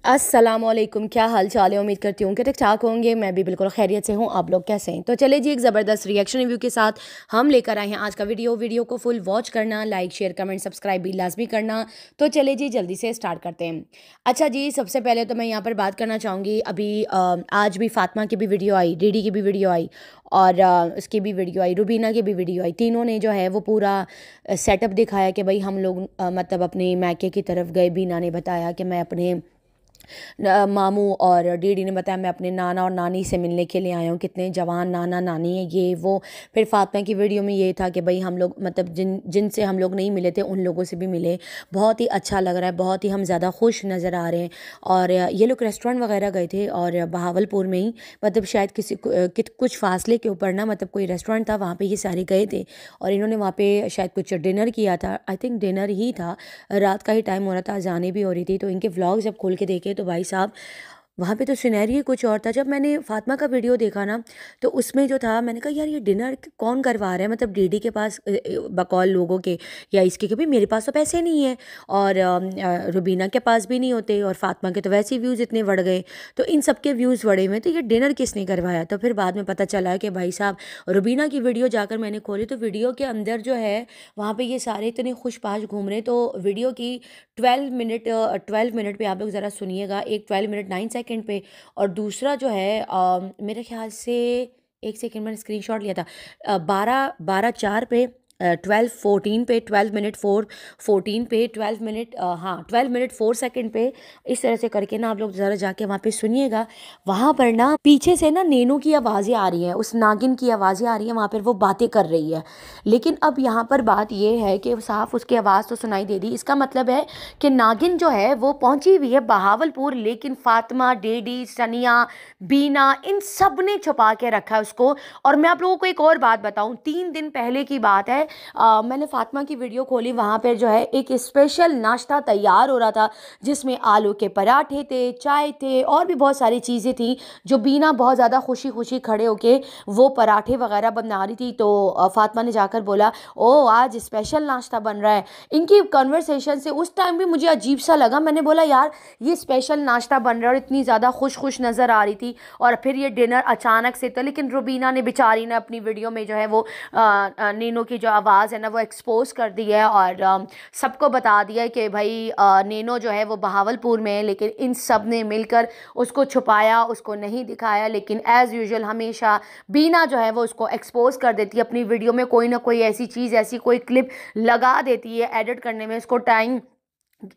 अस्सलामुअलैकुम, क्या हाल चाल है। उम्मीद करती हूँ कि ठीक ठाक होंगे। मैं भी बिल्कुल खैरियत से हूँ। आप लोग कैसे हैं? तो चले जी, एक ज़बरदस्त रिएक्शन रिव्यू के साथ हम लेकर आए हैं आज का वीडियो को फुल वॉच करना, लाइक शेयर कमेंट सब्सक्राइब भी लाजमी करना। तो चले जी, जल्दी से स्टार्ट करते हैं। अच्छा जी, सबसे पहले तो मैं यहाँ पर बात करना चाहूँगी। अभी आज भी फातिमा की भी वीडियो आई, डीडी की भी वीडियो आई और उसकी भी वीडियो आई, रुबीना की भी वीडियो आई। तीनों ने जो है वो पूरा सेटअप दिखाया कि भाई हम लोग मतलब अपने मैके की तरफ गए। बीना ने बताया कि मैं अपने मामू, और डीडी ने बताया मैं अपने नाना और नानी से मिलने के लिए आया हूँ। कितने जवान नाना नानी है ये वो। फिर फातिमा की वीडियो में ये था कि भाई हम लोग मतलब जिनसे हम लोग नहीं मिले थे उन लोगों से भी मिले। बहुत ही अच्छा लग रहा है, बहुत ही हम ज़्यादा खुश नज़र आ रहे हैं। और ये लोग रेस्टोरेंट वगैरह गए थे और बहावलपुर में ही, मतलब शायद कुछ फासले के ऊपर ना, मतलब कोई रेस्टोरेंट था, वहाँ पर ये सारे गए थे और इन्होंने वहाँ पर शायद कुछ डिनर किया था। आई थिंक डिनर ही था, रात का ही टाइम हो रहा था, अजानें भी हो रही थी। तो इनके व्लॉग जब खोल के देखे तो भाई साहब, वहाँ पे तो सिनेरियो कुछ और था। जब मैंने फातिमा का वीडियो देखा ना, तो उसमें जो था, मैंने कहा यार ये डिनर कौन करवा रहा है, मतलब डीडी के पास बकौल लोगों के या इसके कि भाई मेरे पास तो पैसे नहीं है और रुबीना के पास भी नहीं होते और फातिमा के तो वैसे ही व्यूज़ इतने बढ़ गए, तो इन सब के व्यूज़ बढ़े हुए, तो ये डिनर किसने करवाया। तो फिर बाद में पता चला कि भाई साहब, रुबीना की वीडियो जाकर मैंने खोली तो वीडियो के अंदर जो है वहाँ पर ये सारे इतने खुशपाश घूम रहे। तो वीडियो की 12 मिनट पे आप लोग ज़रा सुनिएगा। एक 12 मिनट 9 सेकंड पे और दूसरा जो है मेरे ख्याल से, एक सेकंड मैंने स्क्रीनशॉट लिया था, 12:4 पे, 12:14 पे, 12 मिनट 4 14 पे, 12 मिनट, हाँ 12 मिनट 4 सेकंड पे। इस तरह से करके ना आप लोग ज़रा जाके वहाँ पे सुनिएगा। वहाँ पर ना पीछे से ना नैनो की आवाज़ें आ रही हैं, उस नागिन की आवाज़ें आ रही हैं, वहाँ पर वो बातें कर रही है। लेकिन अब यहाँ पर बात ये है कि साफ उसकी आवाज़ तो सुनाई दे दी, इसका मतलब है कि नागिन जो है वो पहुंची हुई है बहावलपुर, लेकिन फातिमा, डेडी, सनिया, बीना, इन सब ने छुपा के रखा है उसको। और मैं आप लोगों को एक और बात बताऊं, 3 दिन पहले की बात है, मैंने फातिमा की वीडियो खोली, वहाँ पर जो है एक स्पेशल नाश्ता तैयार हो रहा था जिसमें आलू के पराठे थे, चाय थे और भी बहुत सारी चीज़ें थी, जो बीना बहुत ज़्यादा खुशी खुशी खड़े होके वो पराठे वगैरह बना रही थी। तो फातिमा ने जाकर बोला, ओ आज स्पेशल नाश्ता बन रहा है। इनकी कन्वर्सेशन से उस टाइम भी मुझे अजीब सा लगा। मैंने बोला यार ये स्पेशल नाश्ता बन रहा है, और इतनी ज़्यादा खुश खुश नज़र आ रही थी। और फिर ये डिनर अचानक से था। लेकिन रुबीना ने बेचारी ने अपनी वीडियो में जो है वो नैनो की जो आवाज़ है ना वो एक्सपोज कर दी है और सबको बता दिया है कि भाई नैनो जो है वो बहावलपुर में है, लेकिन इन सब ने मिलकर उसको छुपाया, उसको नहीं दिखाया। लेकिन एज़ यूजुअल हमेशा बीना जो है वो उसको एक्सपोज कर देती है अपनी वीडियो में, कोई ना कोई ऐसी चीज़, ऐसी कोई क्लिप लगा देती है। एडिट करने में उसको टाइम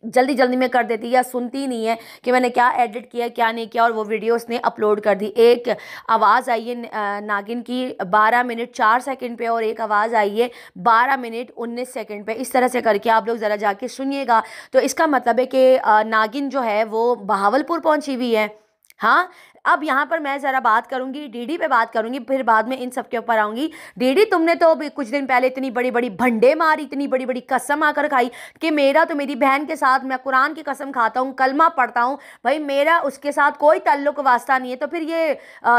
जल्दी जल्दी में कर देती है, या सुनती नहीं है कि मैंने क्या एडिट किया क्या नहीं किया, और वो वीडियो उसने अपलोड कर दी। एक आवाज़ आई है नागिन की 12 मिनट 4 सेकंड पे, और एक आवाज़ आई है 12 मिनट 19 सेकंड पे। इस तरह से करके आप लोग ज़रा जाके सुनिएगा। तो इसका मतलब है कि नागिन जो है वो बहावलपुर पहुंची हुई है। हाँ, अब यहाँ पर मैं ज़रा बात करूँगी, डीडी पे बात करूँगी, फिर बाद में इन सब के ऊपर आऊँगी। डीडी, तुमने तो अभी कुछ दिन पहले इतनी बड़ी बड़ी भंडे मारी, इतनी बड़ी बड़ी कसम आकर खाई कि मेरा तो मेरी बहन के साथ, मैं कुरान की कसम खाता हूँ, कलमा पढ़ता हूँ, भाई मेरा उसके साथ कोई ताल्लुक वास्ता नहीं है। तो फिर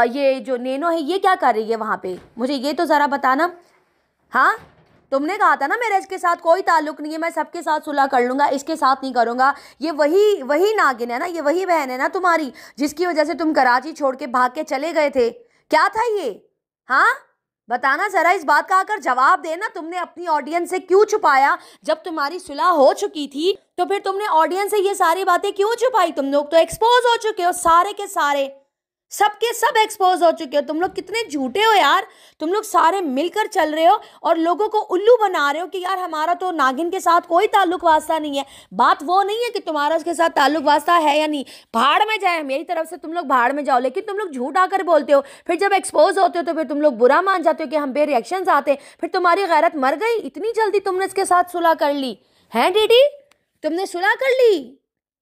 ये जो नैनो है ये क्या कर रही है वहाँ पे, मुझे ये तो ज़रा बताना। हाँ, तुमने कहा था ना मेरा इसके साथ कोई ताल्लुक नहीं है, मैं सबके साथ सुलह कर लूंगा, इसके साथ नहीं करूंगा। ये वही वही नागिन है ना, ये वही बहन है ना तुम्हारी, जिसकी वजह से तुम कराची छोड़ के भाग के चले गए थे। क्या था ये? हाँ, बताना जरा, इस बात का आकर जवाब देना। तुमने अपनी ऑडियंस से क्यों छुपाया? जब तुम्हारी सुलह हो चुकी थी तो फिर तुमने ऑडियंस से ये सारी बातें क्यों छुपाई? तुम लोग तो एक्सपोज हो चुके हो, सारे के सारे, सबके सब एक्सपोज हो चुके हो। तुम लोग कितने झूठे हो यार। तुम लोग सारे मिलकर चल रहे हो और लोगों को उल्लू बना रहे हो कि यार हमारा तो नागिन के साथ कोई ताल्लुक वास्ता नहीं है। बात वो नहीं है कि तुम्हारा उसके साथ ताल्लुक वास्ता है या नहीं, भाड़ में जाए, मेरी तरफ से तुम लोग भाड़ में जाओ। लेकिन तुम लोग झूठ आकर बोलते हो, फिर जब एक्सपोज होते हो तो फिर तुम लोग बुरा मान जाते हो कि हम पे रिएक्शंस आते हैं। फिर तुम्हारी गैरत मर गई, इतनी जल्दी तुमने इसके साथ सुलह कर ली है? डीडी, तुमने सुलह कर ली,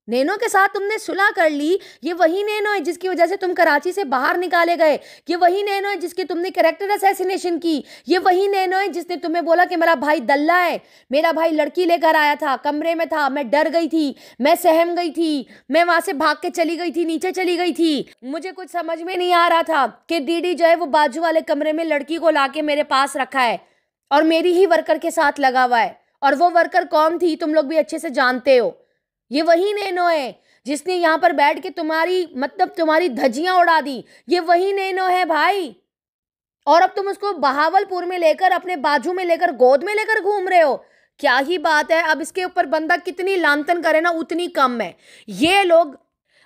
नैनो के साथ तुमने सुलह कर ली। ये वही नैनो है जिसकी वजह से तुम कराची से बाहर निकाले गए। ये वही नैनो है जिसकी तुमने कैरेक्टर असैसिनेशन की। ये वही नैनो है जिसने तुम्हें बोला कि मेरा भाई दल्ला है, मेरा भाई लड़की लेकर आया था, कमरे में था, मैं डर गई थी, मैं सहम गई थी, मैं वहां से भाग के चली गई थी, नीचे चली गई थी। मुझे कुछ समझ में नहीं आ रहा था कि डीडी जो है वो बाजू वाले कमरे में लड़की को लाके मेरे पास रखा है और मेरी ही वर्कर के साथ लगा हुआ है। और वो वर्कर कौन थी तुम लोग भी अच्छे से जानते हो। ये वही नैनो है जिसने यहाँ पर बैठ के तुम्हारी धज्जियां उड़ा दी, ये वही नैनो है भाई। और अब तुम उसको बहावलपुर में लेकर, अपने बाजू में लेकर, गोद में लेकर घूम रहे हो। क्या ही बात है। अब इसके ऊपर बंदा कितनी लांतन करे ना उतनी कम है। ये लोग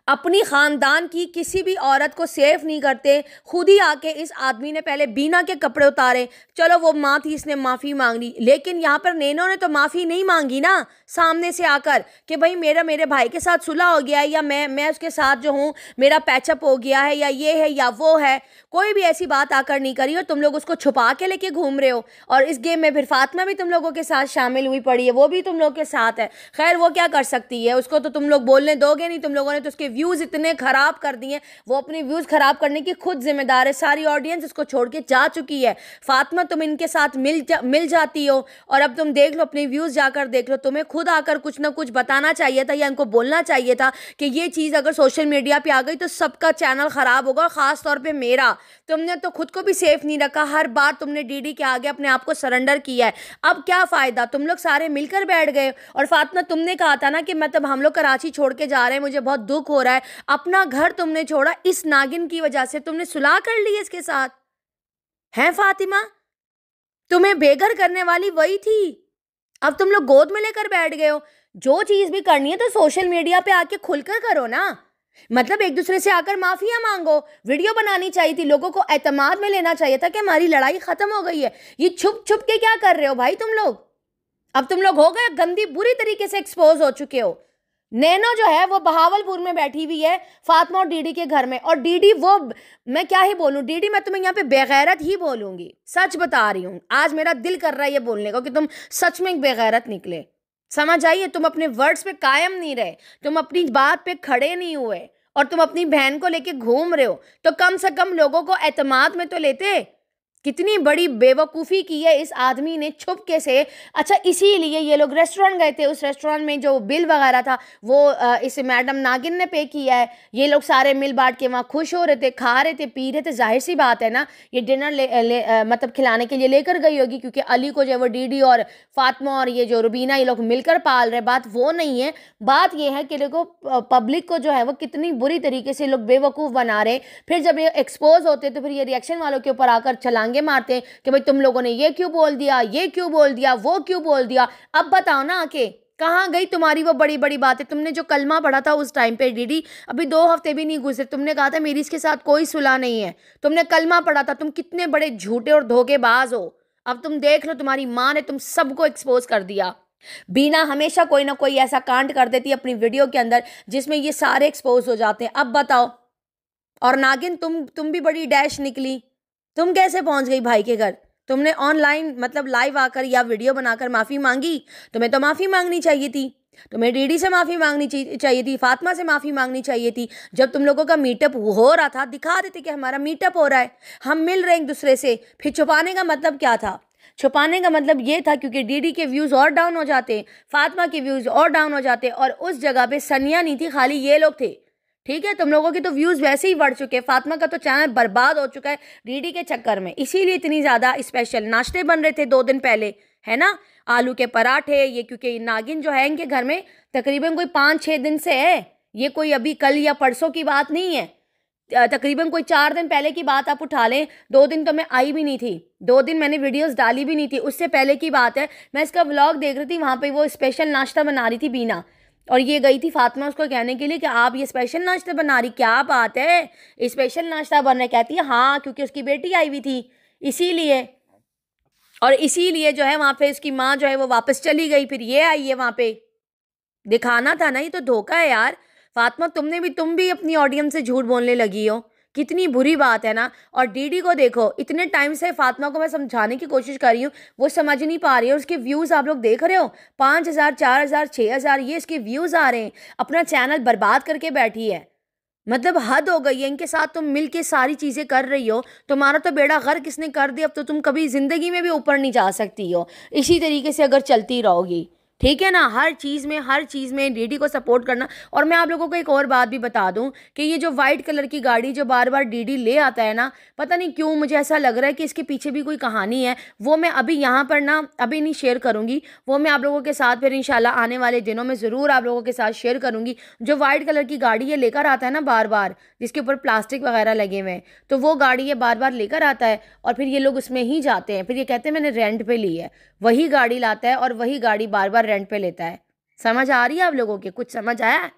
अपनी खानदान की किसी भी औरत को सेफ नहीं करते। खुद ही आके इस आदमी ने पहले बीना के कपड़े उतारे, चलो वो माँ थी, इसने माफ़ी मांग ली, लेकिन यहाँ पर नैनो ने तो माफ़ी नहीं मांगी ना सामने से आकर कि भाई मेरे भाई के साथ सुलह हो गया है, या मैं उसके साथ जो हूँ मेरा पैचअप हो गया है, या ये है या वो है। कोई भी ऐसी बात आकर नहीं करी और तुम लोग उसको छुपा के लेके घूम रहे हो। और इस गेम में फिर फातिमा भी तुम लोगों के साथ शामिल हुई पड़ी है, वो भी तुम लोग के साथ है। खैर वो क्या कर सकती है, उसको तो तुम लोग बोलने दोगे नहीं। तुम लोगों ने तो उसके व्यूज़ इतने ख़राब कर दिए, वो अपने व्यूज़ ख़राब करने की खुद जिम्मेदार है। सारी ऑडियंस उसको छोड़ के जा चुकी है। फातिमा तुम इनके साथ मिल जाती हो, और अब तुम देख लो अपने व्यूज़ जाकर देख लो। तुम्हें खुद आकर कुछ ना कुछ बताना चाहिए था, या इनको बोलना चाहिए था कि ये चीज़ अगर सोशल मीडिया पे आ गई तो सबका चैनल ख़राब होगा, ख़ास तौर पे मेरा। तुमने तो खुद को भी सेफ नहीं रखा, हर बार तुमने डीडी के आगे अपने आप को सरेंडर किया है। अब क्या फ़ायदा, तुम लोग सारे मिलकर बैठ गए। और फातिमा तुमने कहा था ना कि मतलब हम लोग कराची छोड़ के जा रहे हैं, मुझे बहुत दुख हो रहा है। अपना घर तुमने छोड़ा इस नागिन की वजह से, तुमने सुलह कर ली है इसके साथ। हैं फातिमा, तुम्हें बेघर करने वाली वही थी, अब तुम लोग गोद में लेकर बैठ गए हो। जो चीज भी करनी है तो सोशल मीडिया पे आके खुलकर करो ना। मतलब एक दूसरे से आकर माफिया मांगो, वीडियो बनानी चाहिए थी, लोगों को एतमाद में लेना चाहिए था कि हमारी लड़ाई खत्म हो गई है। ये छुप छुप के क्या कर रहे हो भाई तुम लोग। अब तुम लोग हो गए गंदी, बुरी तरीके से एक्सपोज हो चुके हो। नैनो जो है वो बहावलपुर में बैठी हुई है फातिमा और डीडी के घर में, और डीडी वो, मैं क्या ही बोलूं डीडी, मैं तुम्हें यहाँ पे बेगैरत ही बोलूंगी, सच बता रही हूँ। आज मेरा दिल कर रहा है ये बोलने को कि तुम सच में एक बेगैरत निकले। समझ आइए, तुम अपने वर्ड्स पे कायम नहीं रहे, तुम अपनी बात पे खड़े नहीं हुए, और तुम अपनी बहन को लेके घूम रहे हो। तो कम से कम लोगों को एतमाद में तो लेते। कितनी बड़ी बेवकूफ़ी की है इस आदमी ने छुपके से। अच्छा, इसीलिए ये लोग रेस्टोरेंट गए थे, उस रेस्टोरेंट में जो बिल वगैरह था वो इस मैडम नागिन ने पे किया है। ये लोग सारे मिल बांट के वहाँ खुश हो रहे थे, खा रहे थे, पी रहे थे। जाहिर सी बात है ना, ये डिनर मतलब खिलाने के लिए लेकर गई होगी, क्योंकि अली को जो है वो डीडी और फातिमा और ये जो रुबीना ये लोग मिलकर पाल रहे। बात वो नहीं है, बात ये है कि देखो पब्लिक को जो है वो कितनी बुरी तरीके से लोग बेवकूफ़ बना रहे। फिर जब ये एक्सपोज होते तो फिर ये रिएक्शन वालों के ऊपर आकर छलांगे मारते हैं कि भाई तुम लोगों ने ये क्यों बोल दिया, ये क्यों बोल दिया, वो क्यों बोल दिया। अब बताओ ना आके, कहाँ गई तुम्हारी वो बड़ी बड़ी बातें। तुमने जो कलमा पढ़ा था उस टाइम पे डीडी, अभी 2 हफ्ते भी नहीं गुजरे, तुमने कहा था मेरी इसके साथ कोई सुलह नहीं है। तुमने कलमा पढ़ा था। तुम कितने बड़े झूठे और धोखेबाज हो। अब तुम देख लो, तुम्हारी माँ ने तुम सबको एक्सपोज कर दिया। बीना हमेशा कोई ना कोई ऐसा कांड कर देती है अपनी वीडियो के अंदर जिसमें ये सारे एक्सपोज हो जाते हैं। अब बताओ, और नागिन तुम भी बड़ी डैश निकली। तुम कैसे पहुंच गई भाई के घर। तुमने ऑनलाइन मतलब लाइव आकर या वीडियो बनाकर माफ़ी मांगी। तुम्हें तो माफ़ी मांगनी चाहिए थी, तुम्हें डीडी से माफ़ी मांगनी चाहिए थी, फातिमा से माफ़ी मांगनी चाहिए थी। जब तुम लोगों का मीटअप हो रहा था, दिखा देते कि हमारा मीटअप हो रहा है, हम मिल रहे हैं एक दूसरे से। फिर छुपाने का मतलब क्या था। छुपाने का मतलब ये था क्योंकि डीडी के व्यूज़ और डाउन हो जाते, फातिमा के व्यूज़ और डाउन हो जाते, और उस जगह पे सनिया नहीं थी, खाली ये लोग थे। ठीक है, तुम लोगों के तो व्यूज़ वैसे ही बढ़ चुके हैं, फातिमा का तो चैनल बर्बाद हो चुका है डीडी के चक्कर में। इसीलिए इतनी ज़्यादा स्पेशल नाश्ते बन रहे थे 2 दिन पहले, है ना, आलू के पराठे। ये क्योंकि नागिन जो है इनके घर में तकरीबन कोई 5-6 दिन से है, ये कोई अभी कल या परसों की बात नहीं है। तकरीबन कोई 4 दिन पहले की बात आप उठा लें। 2 दिन तो मैं आई भी नहीं थी, 2 दिन मैंने वीडियोस डाली भी नहीं थी, उससे पहले की बात है। मैं इसका व्लॉग देख रही थी, वहाँ पे वो स्पेशल नाश्ता बना रही थी बीना, और ये गई थी फातिमा उसको कहने के लिए कि आप ये स्पेशल नाश्ता बना रही, क्या बात है, स्पेशल नाश्ता बन रहा है। कहती है हाँ, क्योंकि उसकी बेटी आई हुई थी इसीलिए। और इसीलिए जो है वहाँ पे इसकी माँ जो है वो वापस चली गई, फिर ये आई है वहाँ पे। दिखाना था ना, ये तो धोखा है यार। फातिमा तुम भी अपनी ऑडियंस से झूठ बोलने लगी हो, कितनी बुरी बात है ना। और डीडी को देखो, इतने टाइम से फातिमा को मैं समझाने की कोशिश कर रही हूँ, वो समझ नहीं पा रही है। उसके व्यूज़ आप लोग देख रहे हो, 5000, 4000, 6000 ये इसके व्यूज़ आ रहे हैं। अपना चैनल बर्बाद करके बैठी है। मतलब हद हो गई है इनके साथ। तुम मिल के सारी चीज़ें कर रही हो, तुम्हारा तो बेड़ा गर्क किसने कर दिया। अब तो तुम कभी ज़िंदगी में भी ऊपर नहीं जा सकती हो इसी तरीके से अगर चलती रहोगी। ठीक है ना, हर चीज़ में डीडी को सपोर्ट करना। और मैं आप लोगों को एक और बात भी बता दूं कि ये जो वाइट कलर की गाड़ी जो बार बार डीडी ले आता है ना, पता नहीं क्यों मुझे ऐसा लग रहा है कि इसके पीछे भी कोई कहानी है। वो मैं अभी यहाँ पर ना अभी नहीं शेयर करूँगी, वो मैं आप लोगों के साथ फिर इंशाल्लाह आने वाले दिनों में ज़रूर आप लोगों के साथ शेयर करूँगी। जो वाइट कलर की गाड़ी ये लेकर आता है ना बार बार, जिसके ऊपर प्लास्टिक वगैरह लगे हुए हैं, तो वो गाड़ी ये बार बार लेकर आता है और फिर ये लोग उसमें ही जाते हैं। फिर ये कहते हैं मैंने रेंट पे ली है, वही गाड़ी लाता है और वही गाड़ी बार बार रेंट पे लेता है। समझ आ रही है आप लोगों के? कुछ समझ आया?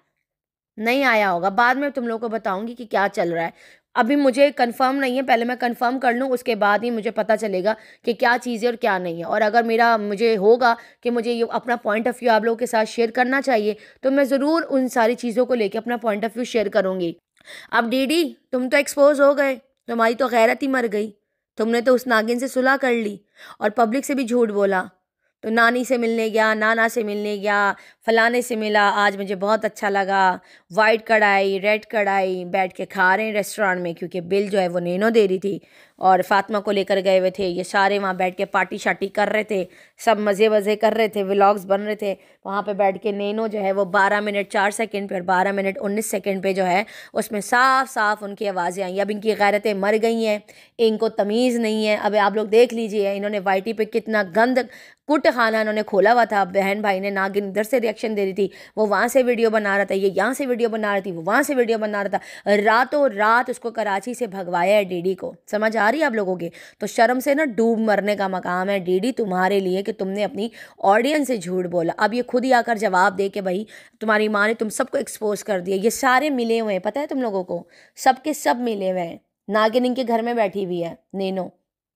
नहीं आया होगा, बाद में तुम लोगों को बताऊंगी कि क्या चल रहा है। अभी मुझे कंफर्म नहीं है, पहले मैं कंफर्म कर लूँ, उसके बाद ही मुझे पता चलेगा कि क्या चीज़ है और क्या नहीं है। और अगर मेरा मुझे होगा कि मुझे ये अपना पॉइंट ऑफ व्यू आप लोगों के साथ शेयर करना चाहिए, तो मैं ज़रूर उन सारी चीज़ों को लेकर अपना पॉइंट ऑफ व्यू शेयर करूँगी। अब डीडी तुम तो एक्सपोज हो गए, तुम्हारी तो गैरत ही मर गई। तुमने तो उस नागिन से सुलह कर ली और पब्लिक से भी झूठ बोला। तो नानी से मिलने गया, नाना से मिलने गया, फलाने से मिला, आज मुझे बहुत अच्छा लगा, वाइट कढ़ाई रेड कढ़ाई बैठ के खा रहे हैं रेस्टोरेंट में, क्योंकि बिल जो है वो नैनो दे रही थी और फातिमा को लेकर गए हुए थे। ये सारे वहाँ बैठ के पार्टी शार्टी कर रहे थे, सब मज़े वज़े कर रहे थे, व्लॉग्स बन रहे थे वहाँ पे बैठ के। नैनो जो है वो 12 मिनट 4 सेकंड पे और 12 मिनट 19 सेकंड पे जो है उसमें साफ साफ उनकी आवाज़ें आई। अब इनकी गैरतें मर गई हैं, इनको तमीज़ नहीं है। अब आप लोग देख लीजिए इन्होंने वाईटी पे कितना गंद कुट खाना इन्होंने खोला हुआ था। बहन भाई ने नागिन इधर से रिएक्शन दे रही थी, वो वहाँ से वीडियो बना रहा था, ये यहाँ से वीडियो बना रही थी, वो वहाँ से वीडियो बना रहा था। रातों रात उसको कराची से भगवाया है डीडी को। समझ आ रही है आप लोगों के? तो शर्म से ना डूब मरने का मकाम है डीडी तुम्हारे लिए कि तुमने अपनी ऑडियंस से झूठ बोला। अब ये खुद ही आकर जवाब दे के भाई तुम्हारी माँ ने तुम सबको एक्सपोज कर दिया। ये सारे मिले हुए हैं, पता है तुम लोगों को, सबके सब मिले हुए हैं। नागिन इनके घर में बैठी हुई है नैनो,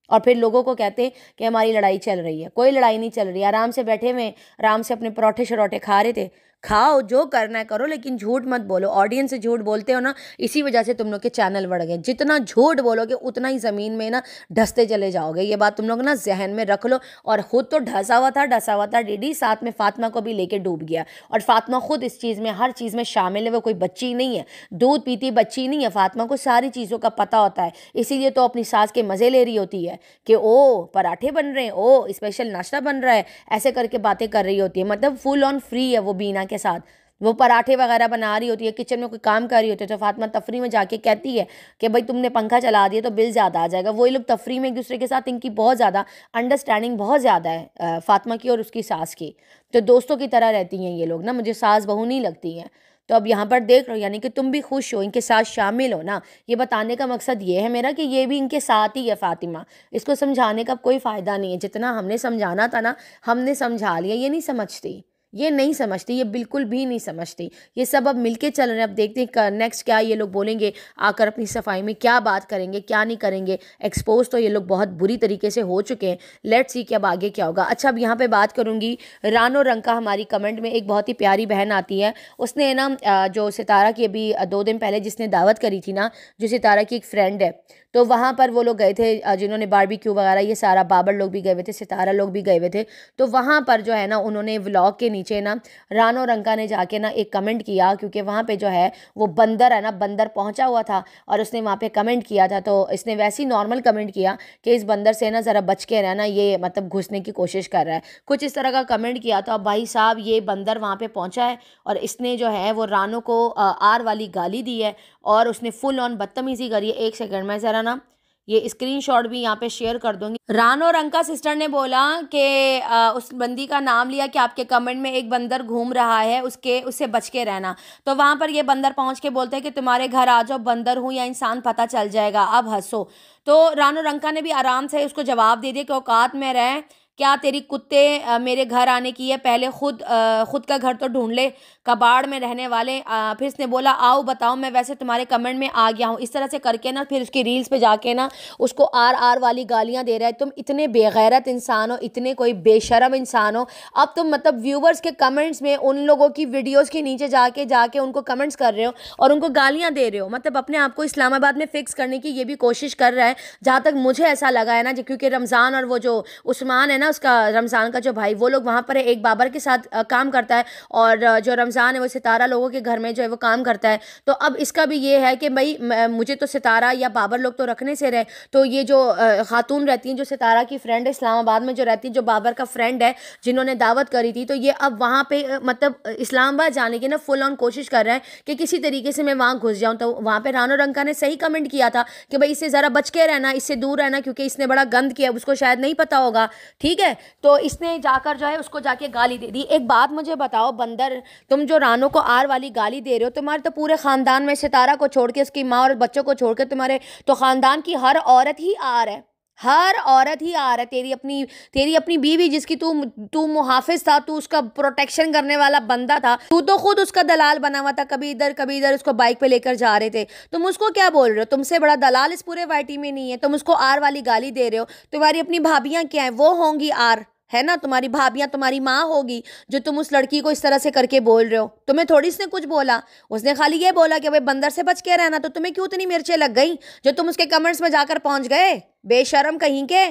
और फिर लोगों को कहते हैं कि हमारी लड़ाई चल रही है। कोई लड़ाई नहीं चल रही, आराम से बैठे हुए, आराम से अपने परोठे शरोठे खा रहे थे। खाओ, जो करना है करो, लेकिन झूठ मत बोलो। ऑडियंस से झूठ बोलते हो ना, इसी वजह से तुम लोग के चैनल बढ़ गए। जितना झूठ बोलोगे उतना ही ज़मीन में ना ढसते चले जाओगे। ये बात तुम लोग ना जहन में रख लो। और खुद तो ढसा हुआ था डीडी, साथ में फातिमा को भी लेके डूब गया। और फातिमा खुद इस चीज़ में हर चीज़ में शामिल है, वो कोई बच्ची नहीं है, दूध पीती बच्ची नहीं है। फातिमा को सारी चीज़ों का पता होता है, इसीलिए तो अपनी सास के मज़े ले रही होती है कि ओ पराठे बन रहे हैं, ओ स्पेशल नाश्ता बन रहा है, ऐसे करके बातें कर रही होती है। मतलब फुल ऑन फ्री है वो बीना के साथ। वो पराठे वगैरह बना रही होती है, किचन में कोई काम कर रही होती है, तो फातिमा तफरी में जाके कहती है कि भाई तुमने पंखा चला दिया तो बिल ज़्यादा आ जाएगा। वही लोग तफरी में एक दूसरे के साथ, इनकी बहुत ज़्यादा अंडरस्टैंडिंग बहुत ज़्यादा है फातिमा की और उसकी सास की। तो दोस्तों की तरह रहती हैं ये लोग ना, मुझे सास बहू नहीं लगती हैं। तो अब यहाँ पर देख लो, यानी कि तुम भी खुश हो, इनके साथ शामिल हो ना। ये बताने का मकसद ये है मेरा कि ये भी इनके साथ ही है फातिमा। इसको समझाने का कोई फ़ायदा नहीं है, जितना हमने समझाना था ना हमने समझा लिया। ये नहीं समझती, ये नहीं समझती, ये बिल्कुल भी नहीं समझती। ये सब अब मिलके चल रहे हैं। अब देखते हैं नेक्स्ट क्या ये लोग बोलेंगे, आकर अपनी सफाई में क्या बात करेंगे क्या नहीं करेंगे। एक्सपोज तो ये लोग बहुत बुरी तरीके से हो चुके हैं। लेट्स सी कि अब आगे क्या होगा। अच्छा, अब यहाँ पे बात करूँगी रानो रंका। हमारी कमेंट में एक बहुत ही प्यारी बहन आती है, उसने ना जो सितारा की अभी 2 दिन पहले जिसने दावत करी थी ना, जो सितारा की एक फ्रेंड है, तो वहाँ पर वो लोग गए थे जिन्होंने बारबेक्यू वगैरह, ये सारा बाबर लोग भी गए हुए थे, सितारा लोग भी गए हुए थे। तो वहाँ पर जो है ना उन्होंने व्लॉग के नीचे ना रानो रंका ने जाके ना एक कमेंट किया, क्योंकि वहाँ पे जो है वो बंदर है ना, बंदर पहुँचा हुआ था और उसने वहाँ पे कमेंट किया था। तो इसने वैसे ही नॉर्मल कमेंट किया कि इस बंदर से ना ज़रा बच के रहना, ये मतलब घुसने की कोशिश कर रहा है, कुछ इस तरह का कमेंट किया था। भाई साहब ये बंदर वहाँ पे पहुँचा है और इसने जो है वो रानो को आर वाली गाली दी है और उसने फुल ऑन बदतमीज़ी करी है। 1 सेकंड में ज़रा ना ये स्क्रीनशॉट भी यहाँ पे शेयर कर दूंगी। रानो रंका सिस्टर ने बोला कि उस बंदी का नाम लिया कि आपके कमेंट में एक बंदर घूम रहा है, उससे बच के रहना। तो वहाँ पर ये बंदर पहुँच के बोलते हैं कि तुम्हारे घर आ जाओ, बंदर हूँ या इंसान पता चल जाएगा, अब हंसो। तो रानो रंका ने भी आराम से उसको जवाब दे दिया कि औकात में रहे, क्या तेरी कुत्ते मेरे घर आने की है, पहले खुद का घर तो ढूंढ ले, कबाड़ में रहने वाले। फिर उसने बोला आओ बताओ, मैं वैसे तुम्हारे कमेंट में आ गया हूँ। इस तरह से करके ना फिर उसकी रील्स पे जाके ना उसको आर वाली गालियाँ दे रहा है। तुम इतने बेगैरत इंसान हो, इतने कोई बेशरम इंसान हो। अब तुम मतलब व्यूवर्स के कमेंट्स में उन लोगों की वीडियोज़ के नीचे जाके उनको कमेंट्स कर रहे हो और उनको गालियाँ दे रहे हो। मतलब अपने आप को इस्लामाबाद में फ़िक्स करने की ये भी कोशिश कर रहा है, जहाँ तक मुझे ऐसा लगा है ना, क्योंकि रमज़ान और वो जो उस्मान है ना, ना उसका रमज़ान का जो भाई, वो लोग वहाँ पर है, एक बाबर के साथ काम करता है, और जो रमज़ान है वो सितारा लोगों के घर में जो है वो काम करता है। तो अब इसका भी ये है कि भाई मुझे तो सितारा या बाबर लोग तो रखने से रहे, तो ये जो खातून रहती हैं, जो सितारा की फ्रेंड है इस्लामाबाद में जो रहती है, जो बाबर का फ्रेंड है, जिन्होंने दावत करी थी, तो ये अब वहाँ पे मतलब इस्लामाबाद जाने की ना फुल ऑन कोशिश कर रहे हैं कि किसी तरीके से मैं वहाँ घुस जाऊँ। तो वहाँ पे रानो रंका ने सही कमेंट किया था कि भाई इससे ज़रा बच के रहना, इससे दूर रहना, क्योंकि इसने बड़ा गंद किया, उसको शायद नहीं पता होगा, ठीक है। तो इसने जाकर जो है उसको जाके गाली दे दी। एक बात मुझे बताओ बंदर, तुम जो रानो को आर वाली गाली दे रहे हो, तुम्हारे तो पूरे खानदान में सितारा को छोड़ के, उसकी माँ और बच्चों को छोड़ के, तुम्हारे तो खानदान की हर औरत ही आर है, हर औरत ही आ रहा है। तेरी अपनी बीवी जिसकी तू तू मुहाफिज था, तू उसका प्रोटेक्शन करने वाला बंदा था, तू तो खुद उसका दलाल बना हुआ था, कभी इधर उसको बाइक पे लेकर जा रहे थे, तुम उसको क्या बोल रहे हो? तुमसे बड़ा दलाल इस पूरे वाईटी में नहीं है, तुम उसको आर वाली गाली दे रहे हो। तुम्हारी अपनी भाभियां क्या है, वो होंगी आर, है ना, तुम्हारी भाभियां, तुम्हारी माँ होगी, जो तुम उस लड़की को इस तरह से करके बोल रहे हो। तुम्हें थोड़ी इसने कुछ बोला, उसने खाली ये बोला कि भाई बंदर से बच के रहना। तो तुम्हें क्यों इतनी मिर्चें लग गई जो तुम उसके कमेंट्स में जाकर पहुंच गए? बेशरम कहीं के,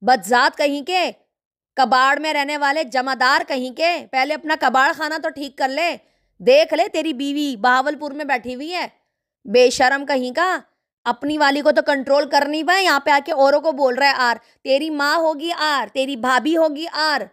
बदजात कहीं के, कबाड़ में रहने वाले जमादार कहीं के, पहले अपना कबाड़ खाना तो ठीक कर ले। देख ले तेरी बीवी बहावलपुर में बैठी हुई है, बेशरम कहीं का, अपनी वाली को तो कंट्रोल कर नहीं पाए, यहाँ पे आके औरों को बोल रहा है आर। तेरी माँ होगी आर, तेरी भाभी होगी आर,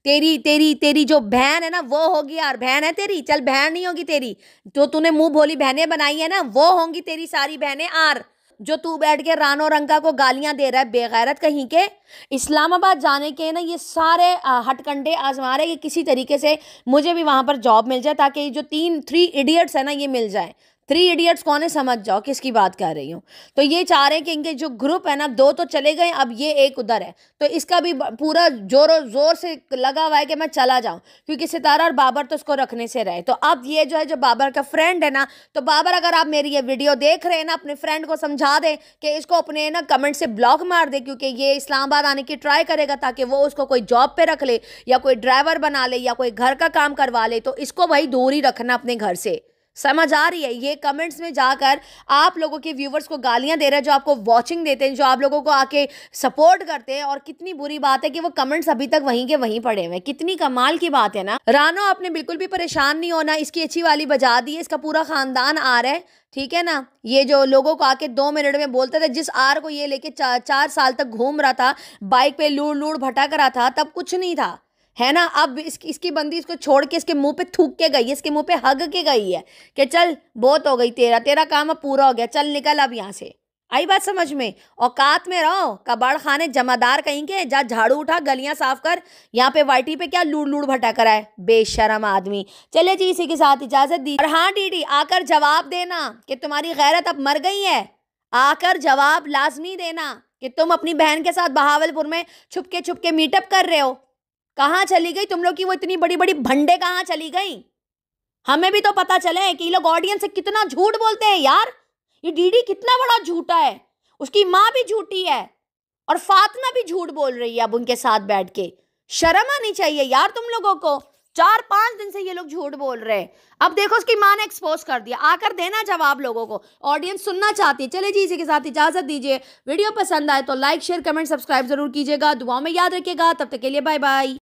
तेरी तेरी तेरी जो बहन है ना वो होगी आर। बहन है तेरी, चल बहन नहीं होगी तेरी, तो तूने मुंह भोली बहनें बनाई है ना, वो होंगी तेरी सारी बहनें आर, जो तू बैठ के रानो रंका को गालियां दे रहा है, बेगैरत कहीं के। इस्लामाबाद जाने के ना ये सारे हटकंडे आजमा रहे कि किसी तरीके से मुझे भी वहां पर जॉब मिल जाए, ताकि ये जो थ्री इडियट्स है ना ये मिल जाए। थ्री इडियट्स कौन है समझ जाओ किसकी बात कर रही हूँ। तो ये चाह रहे हैं कि इनके जो ग्रुप है ना, दो तो चले गए, अब ये एक उधर है, तो इसका भी पूरा जोर से लगा हुआ है कि मैं चला जाऊं, क्योंकि सितारा और बाबर तो उसको रखने से रहे। तो अब ये जो है, जो बाबर का फ्रेंड है ना, तो बाबर अगर आप मेरी ये वीडियो देख रहे हैं ना, अपने फ्रेंड को समझा दें कि इसको अपने ना कमेंट से ब्लॉक मार दे, क्योंकि ये इस्लामाबाद आने की ट्राई करेगा ताकि वो उसको कोई जॉब पे रख ले, या कोई ड्राइवर बना ले, या कोई घर का काम करवा ले। तो इसको भाई दूर ही रखना अपने घर से, समझ आ रही है? ये कमेंट्स में जाकर आप लोगों के व्यूवर्स को गालियां दे रहे हैं, जो आपको वॉचिंग देते हैं, जो आप लोगों को आके सपोर्ट करते हैं। और कितनी बुरी बात है कि वो कमेंट्स अभी तक वहीं के वहीं पड़े हुए हैं। कितनी कमाल की बात है ना। रानो, आपने बिल्कुल भी परेशान नहीं होना, इसकी अच्छी वाली बजा दी है, इसका पूरा खानदान आ रहा है, ठीक है ना। ये जो लोगों को आके 2 मिनट में बोलते थे, जिस आर को ये लेके 4 साल तक घूम रहा था, बाइक पे लूड़ लूड़ भटक रहा था, तब कुछ नहीं था, है ना। अब इसकी बंदी इसको छोड़ के इसके मुंह पे थूक के गई है, इसके मुंह पे हग के गई है कि चल बहुत हो गई, तेरा काम अब पूरा हो गया, चल निकल अब यहाँ से। आई बात समझ में? औकात में रहो, कबाड़ खाने जमादार कहीं के, जा झाड़ू उठा, गलियां साफ कर। यहाँ पे वाईटी पे क्या लूड़ लूड़ भटक रहा है, बेशरम आदमी। चले जी, इसी के साथ इजाजत दी। और हाँ डीडी, आकर जवाब देना कि तुम्हारी गैरत अब मर गई है, आकर जवाब लाजमी देना कि तुम अपनी बहन के साथ बहावलपुर में छुपके मीटअप कर रहे हो। कहाँ चली गई तुम लोग की वो इतनी बड़ी बड़ी भंडे, कहाँ चली गई? हमें भी तो पता चले कि ये लोग ऑडियंस से कितना झूठ बोलते हैं यार। ये डीडी कितना बड़ा झूठा है, उसकी माँ भी झूठी है, और फातिमा भी झूठ बोल रही है अब उनके साथ बैठ के। शर्म आनी चाहिए यार तुम लोगों को। 4-5 दिन से ये लोग झूठ बोल रहे हैं, अब देखो उसकी माँ ने एक्सपोज कर दिया। आकर देना जवाब, लोगों को ऑडियंस सुनना चाहती है। चले जी, इसी के साथ इजाजत दीजिए। वीडियो पसंद आए तो लाइक शेयर कमेंट सब्सक्राइब जरूर कीजिएगा, दुआओं में याद रखिएगा। तब तक के लिए बाय बाय।